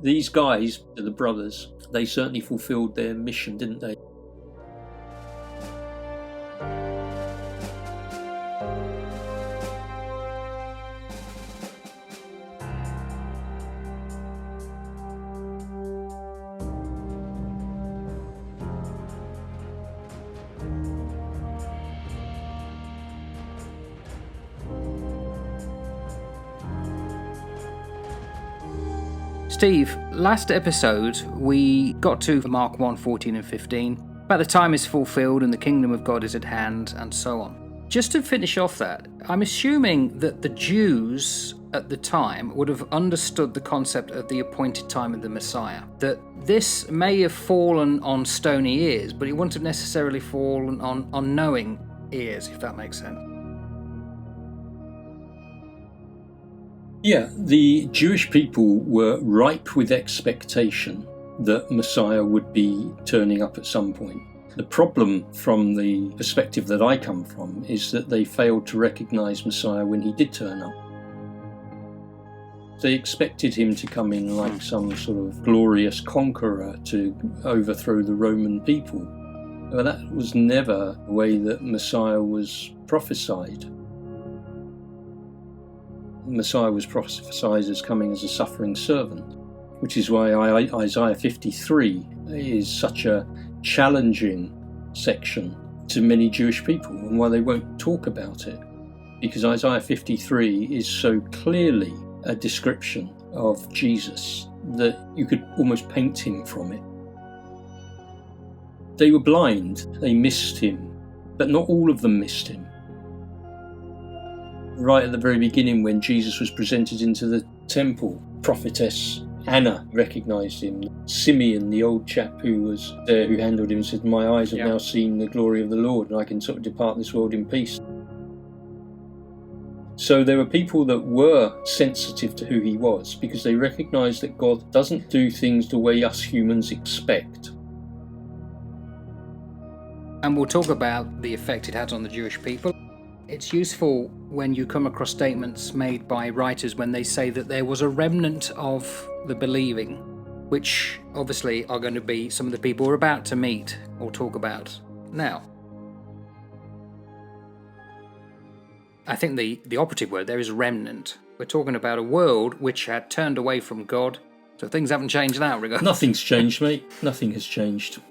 These guys, the brothers, they certainly fulfilled their mission, didn't they? Steve, last episode we got to Mark 1, 14 and 15, about the time is fulfilled and the kingdom of God is at hand, and so on. Just to finish off that, I'm assuming that the Jews at the time would have understood the concept of the appointed time of the Messiah, that this may have fallen on stony ears, but it wouldn't have necessarily fallen on knowing ears, if that makes sense. Yeah, the Jewish people were ripe with expectation that Messiah would be turning up at some point. The problem from the perspective that I come from is that they failed to recognise Messiah when he did turn up. They expected him to come in like some sort of glorious conqueror to overthrow the Roman people. But that was never the way that Messiah was prophesied. Messiah was prophesied as coming as a suffering servant, which is why Isaiah 53 is such a challenging section to many Jewish people, and why they won't talk about it, because Isaiah 53 is so clearly a description of Jesus that you could almost paint him from it. They were blind, they missed him, but not all of them missed him. Right at the very beginning, when Jesus was presented into the temple, prophetess Anna recognised him. Simeon, the old chap who was there, who handled him, said, "My eyes have now seen the glory of the Lord, and I can sort of depart this world in peace." So there were people that were sensitive to who he was, because they recognised that God doesn't do things the way us humans expect. And we'll talk about the effect it had on the Jewish people. It's useful when you come across statements made by writers when they say that there was a remnant of the believing, which obviously are going to be some of the people we're about to meet or talk about now. I think the operative word there is remnant. We're talking about a world which had turned away from God, so things haven't changed in that regard. Nothing's changed, mate. Nothing has changed.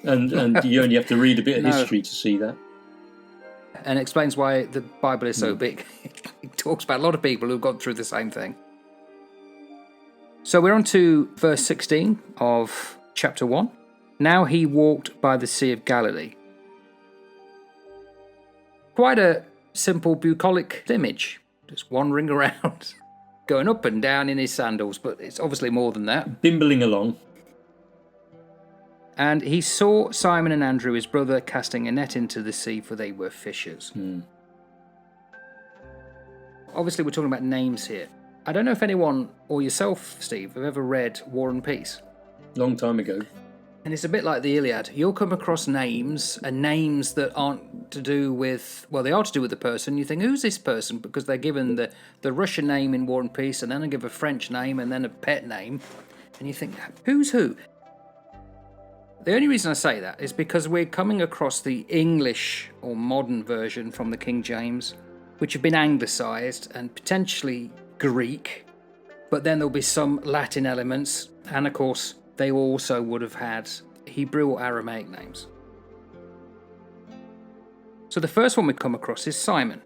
And you only have to read a bit of history to see that. And explains why the Bible is so big. It talks about a lot of people who've gone through the same thing. So we're on to verse 16 of chapter 1. Now he walked by the Sea of Galilee. Quite a simple bucolic image, just wandering around, going up and down in his sandals, but it's obviously more than that. Bimbling along. And he saw Simon and Andrew, his brother, casting a net into the sea, for they were fishers. Obviously, we're talking about names here. I don't know if anyone, or yourself, Steve, have ever read War and Peace. Long time ago. And it's a bit like the Iliad. You'll come across names, and names that aren't to do with, well, they are to do with the person. You think, who's this person? Because they're given the Russian name in War and Peace, and then they give a French name, and then a pet name. And you think, who's who? The only reason I say that is because we're coming across the English or modern version from the King James, which have been anglicised and potentially Greek, but then there'll be some Latin elements, and of course they also would have had Hebrew or Aramaic names. So the first one we come across is Simon,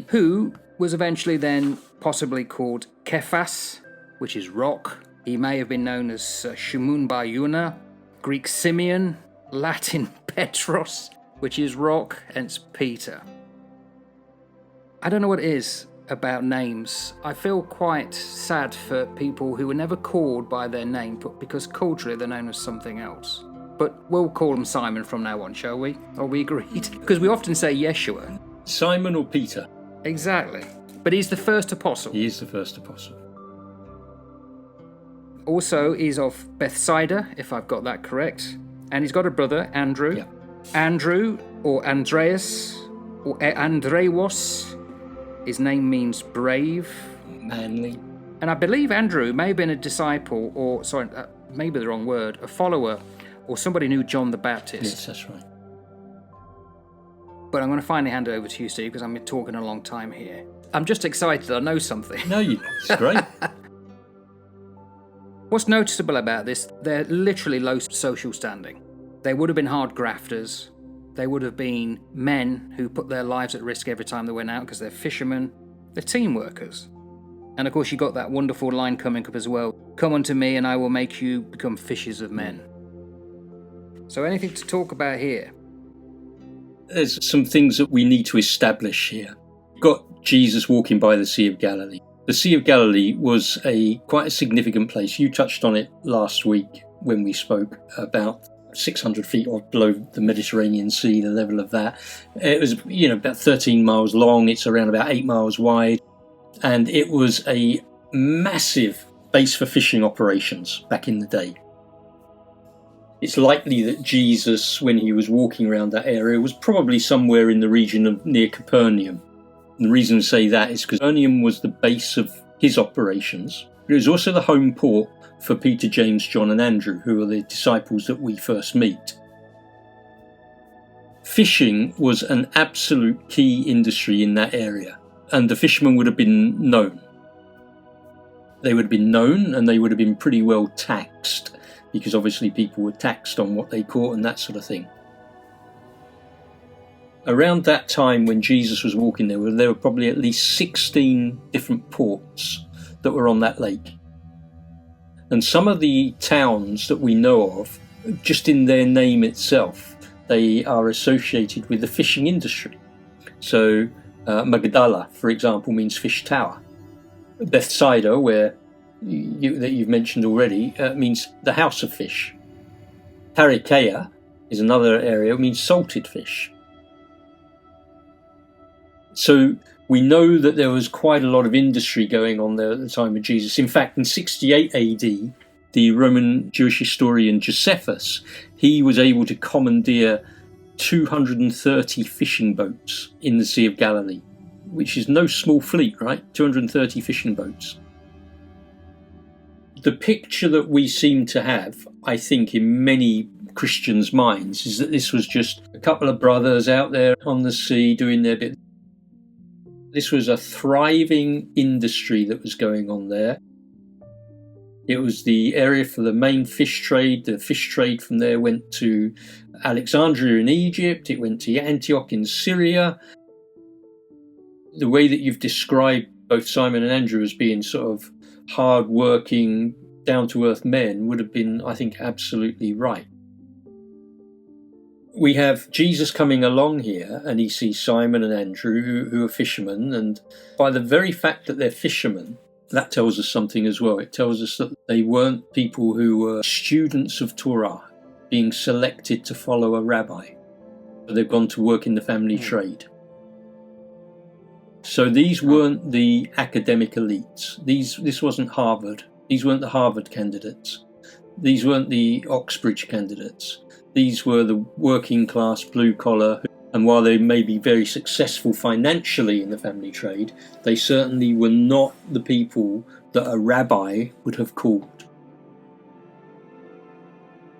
who was eventually then possibly called Kephas, which is rock. He may have been known as Shimon bar Yona, Greek Simeon, Latin Petros, which is rock, hence Peter. I don't know what it is about names. I feel quite sad for people who were never called by their name, but because culturally they're known as something else. But we'll call him Simon from now on, shall we? Are we agreed? Because we often say Yeshua. Simon or Peter? Exactly. But he's the first apostle. He is the first apostle. Also, he's of Bethsaida, if I've got that correct. And he's got a brother, Andrew. Yeah. Andrew, or Andreas, or Andreos. His name means brave. Manly. And I believe Andrew may have been a disciple, or, sorry, maybe the wrong word, a follower, or somebody knew John the Baptist. Yes, that's right. But I'm going to finally hand it over to you, Steve, because I'm talking a long time here. I'm just excited. I know something. No, it's great. What's noticeable about this, they're literally low social standing. They would have been hard grafters. They would have been men who put their lives at risk every time they went out because they're fishermen. They're team workers. And of course, you got that wonderful line coming up as well. Come unto me and I will make you become fishers of men. So anything to talk about here? There's some things that we need to establish here. You've got Jesus walking by the Sea of Galilee. The Sea of Galilee was quite a significant place. You touched on it last week when we spoke about 600 feet or below the Mediterranean Sea, the level of that. It was, about 13 miles long. It's around about 8 miles wide. And it was a massive base for fishing operations back in the day. It's likely that Jesus, when he was walking around that area, was probably somewhere in the region of near Capernaum. And the reason I say that is because Capernaum was the base of his operations, but it was also the home port for Peter, James, John and Andrew, who are the disciples that we first meet. Fishing was an absolute key industry in that area, and the fishermen would have been known. They would have been known, and they would have been pretty well taxed, because obviously people were taxed on what they caught and that sort of thing. Around that time when Jesus was walking there were probably at least 16 different ports that were on that lake. And some of the towns that we know of, just in their name itself, they are associated with the fishing industry. So Magdala, for example, means fish tower. Bethsaida, that you've mentioned already, means the house of fish. Tarichaea is another area, it means salted fish. So we know that there was quite a lot of industry going on there at the time of Jesus. In fact, in 68 AD, the Roman Jewish historian Josephus, he was able to commandeer 230 fishing boats in the Sea of Galilee, which is no small fleet, right? 230 fishing boats. The picture that we seem to have, I think, in many Christians' minds is that this was just a couple of brothers out there on the sea doing their bit. This was a thriving industry that was going on there. It was the area for the main fish trade. The fish trade from there went to Alexandria in Egypt. It went to Antioch in Syria. The way that you've described both Simon and Andrew as being sort of hard-working, down-to-earth men would have been, I think, absolutely right. We have Jesus coming along here and he sees Simon and Andrew who are fishermen, and by the very fact that they're fishermen, that tells us something as well. It tells us that they weren't people who were students of Torah being selected to follow a rabbi, but they've gone to work in the family trade. So these weren't the academic elites. This wasn't Harvard. These weren't the Harvard candidates. These weren't the Oxbridge candidates. These were the working class, blue collar, and while they may be very successful financially in the family trade, they certainly were not the people that a rabbi would have called.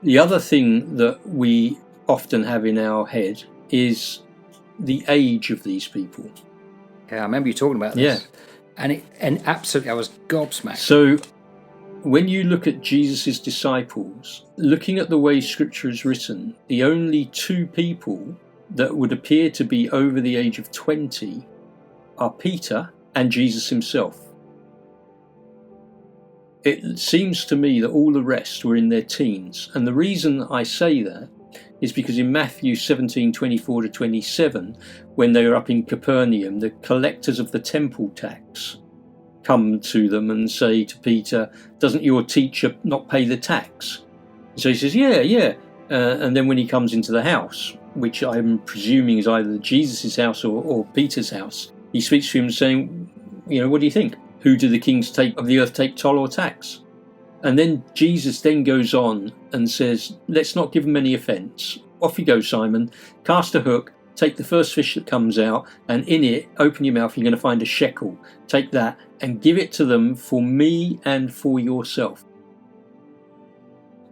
The other thing that we often have in our head is the age of these people. Yeah, I remember you talking about this. Yeah. And absolutely, I was gobsmacked. So when you look at Jesus' disciples, looking at the way Scripture is written, the only two people that would appear to be over the age of 20 are Peter and Jesus himself. It seems to me that all the rest were in their teens. And the reason I say that is because in Matthew 17:24 to 27, when they were up in Capernaum, the collectors of the temple tax come to them and say to Peter, doesn't your teacher not pay the tax? So he says, yeah. And then when he comes into the house, which I'm presuming is either Jesus' house or Peter's house, he speaks to him saying, what do you think? Who do the kings of the earth take toll or tax? And then Jesus then goes on and says, let's not give them any offence. Off you go, Simon. Cast a hook, Take the first fish that comes out, and in it, open your mouth, you're going to find a shekel. Take that and give it to them for me and for yourself.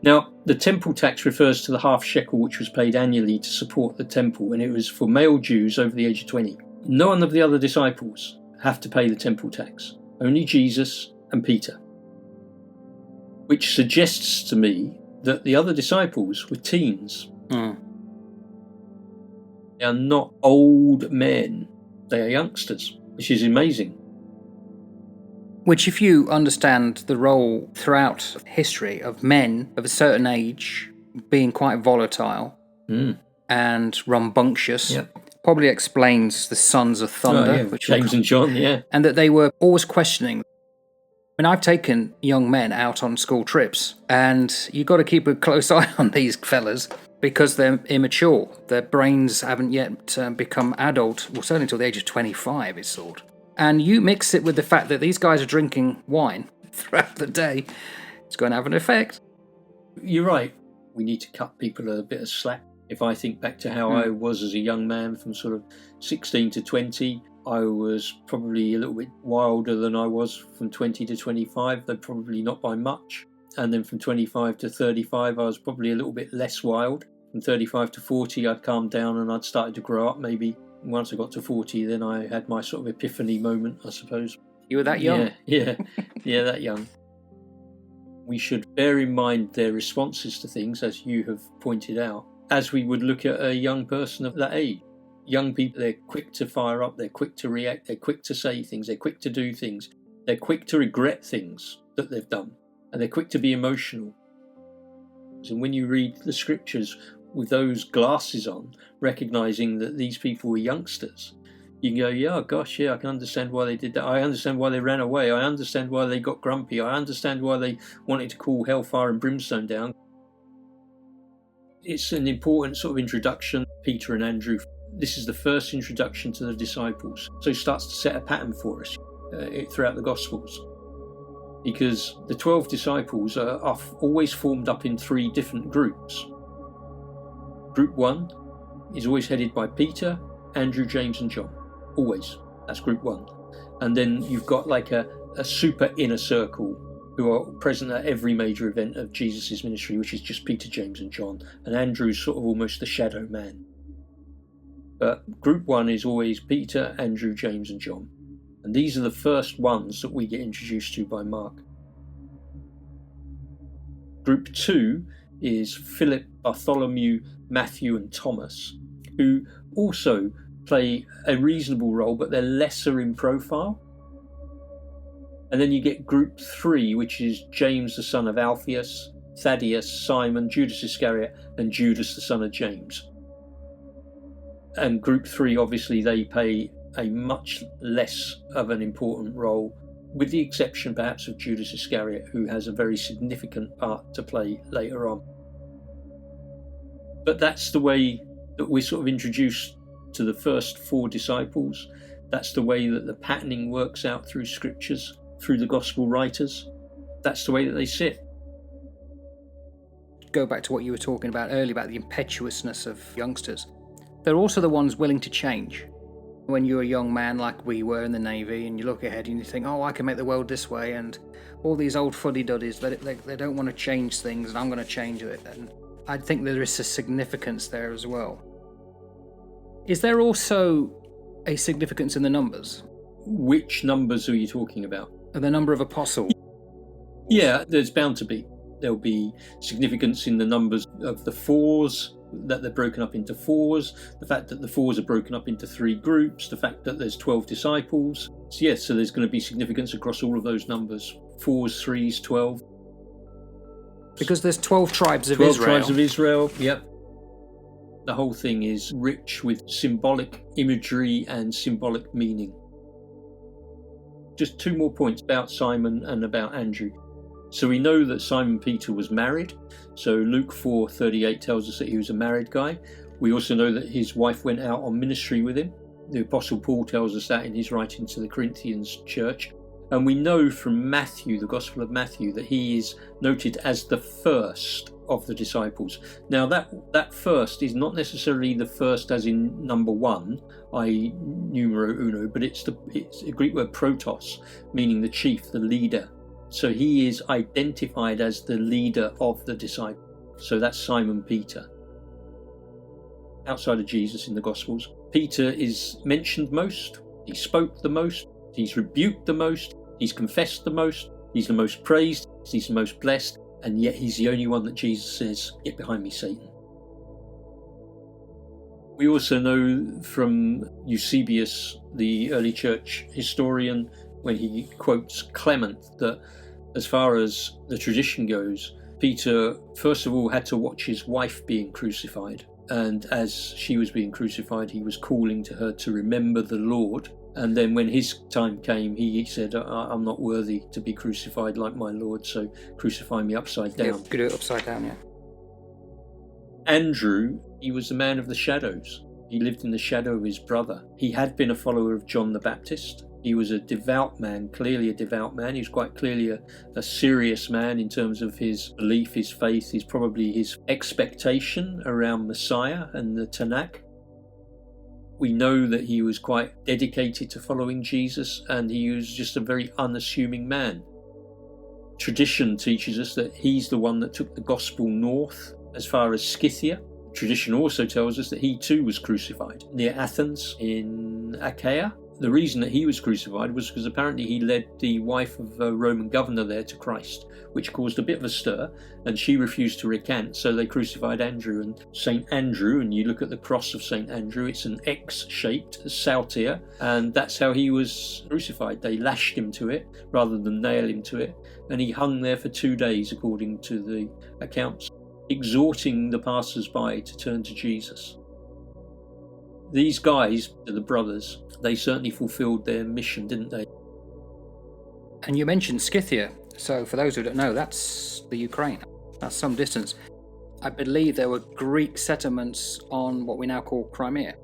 Now, the temple tax refers to the half shekel which was paid annually to support the temple, and it was for male Jews over the age of 20. None of the other disciples have to pay the temple tax, only Jesus and Peter. Which suggests to me that the other disciples were teens. They are not old men, they are youngsters, which is amazing. Which, if you understand the role throughout history of men of a certain age being quite volatile and rambunctious, probably explains the Sons of Thunder, which James and John, and that they were always questioning. I mean, I've taken young men out on school trips, and you've got to keep a close eye on these fellas because they're immature. Their brains haven't yet become adult, well, certainly until the age of 25, it's thought. And you mix it with the fact that these guys are drinking wine throughout the day, it's going to have an effect. You're right. We need to cut people a bit of slack. If I think back to how I was as a young man from sort of 16 to 20, I was probably a little bit wilder than I was from 20 to 25, though probably not by much. And then from 25 to 35, I was probably a little bit less wild. From 35 to 40, I'd calmed down and I'd started to grow up. Maybe once I got to 40, then I had my sort of epiphany moment, I suppose. You were that young? Yeah, that young. We should bear in mind their responses to things, as you have pointed out, as we would look at a young person of that age. Young people, they're quick to fire up, they're quick to react, they're quick to say things, they're quick to do things, they're quick to regret things that they've done, and they're quick to be emotional. And when you read the scriptures with those glasses on, recognising that these people were youngsters, you can go, yeah, gosh, yeah, I can understand why they did that. I understand why they ran away. I understand why they got grumpy. I understand why they wanted to call hellfire and brimstone down. It's an important sort of introduction, Peter and Andrew. This is the first introduction to the disciples. So it starts to set a pattern for us throughout the Gospels. Because the 12 disciples are always formed up in 3 different groups. Group 1 is always headed by Peter, Andrew, James and John. Always. That's group 1. And then you've got like a super inner circle who are present at every major event of Jesus' ministry, which is just Peter, James and John. And Andrew's sort of almost the shadow man. But group 1 is always Peter, Andrew, James and John. And these are the first ones that we get introduced to by Mark. Group 2 is Philip, Bartholomew, Matthew and Thomas, who also play a reasonable role, but they're lesser in profile. And then you get group 3, which is James the son of Alphaeus, Thaddeus, Simon, Judas Iscariot and Judas the son of James. And group 3, obviously, they play a much less of an important role, with the exception perhaps of Judas Iscariot, who has a very significant part to play later on. But that's the way that we're sort of introduced to the first 4 disciples. That's the way that the patterning works out through scriptures, through the gospel writers. That's the way that they sit. Go back to what you were talking about earlier about the impetuousness of youngsters. They're also the ones willing to change. When you're a young man like we were in the Navy and you look ahead and you think, oh, I can make the world this way, and all these old fuddy-duddies, they don't want to change things and I'm going to change it. And I think there is a significance there as well. Is there also a significance in the numbers? Which numbers are you talking about? The number of apostles. Yeah, there's bound to be. There'll be significance in the numbers of the 4s, that they're broken up into 4s, the fact that the 4s are broken up into 3 groups, the fact that there's 12 disciples. So yes, so there's going to be significance across all of those numbers. 4s, 3s, 12. Because there's 12 tribes of 12 Israel. 12 tribes of Israel, yep. The whole thing is rich with symbolic imagery and symbolic meaning. Just 2 more points about Simon and about Andrew. So we know that Simon Peter was married. So Luke 4:38 tells us that he was a married guy. We also know that his wife went out on ministry with him. The Apostle Paul tells us that in his writing to the Corinthians church. And we know from Matthew, the Gospel of Matthew, that he is noted as the first of the disciples. Now that first is not necessarily the first as in number one, i.e. numero uno, but it's a Greek word protos, meaning the chief, the leader. So he is identified as the leader of the disciples. So that's Simon Peter. Outside of Jesus in the Gospels, Peter is mentioned most, he spoke the most, he's rebuked the most, he's confessed the most, he's the most praised, he's the most blessed, and yet he's the only one that Jesus says, "Get behind me, Satan." We also know from Eusebius, the early church historian, when he quotes Clement, that as far as the tradition goes, Peter first of all had to watch his wife being crucified. And as she was being crucified, he was calling to her to remember the Lord. And then when his time came, he said, "I'm not worthy to be crucified like my Lord, so crucify me upside down." Yeah, could do it upside down, yeah. Andrew, he was a man of the shadows. He lived in the shadow of his brother. He had been a follower of John the Baptist. He was a devout man, clearly a devout man. He was quite clearly a serious man in terms of his belief, his faith, probably his expectation around Messiah and the Tanakh. We know that he was quite dedicated to following Jesus, and he was just a very unassuming man. Tradition teaches us that he's the one that took the gospel north as far as Scythia. Tradition also tells us that he too was crucified near Athens in Achaia. The reason that he was crucified was because apparently he led the wife of a Roman governor there to Christ, which caused a bit of a stir, and she refused to recant, so they crucified Andrew. And St. Andrew, and you look at the cross of St. Andrew, it's an X-shaped saltire, and that's how he was crucified. They lashed him to it rather than nail him to it, and he hung there for 2 days, according to the accounts, exhorting the passers-by to turn to Jesus. These guys, the brothers, they certainly fulfilled their mission, didn't they? And you mentioned Scythia. So for those who don't know, that's the Ukraine. That's some distance. I believe there were Greek settlements on what we now call Crimea.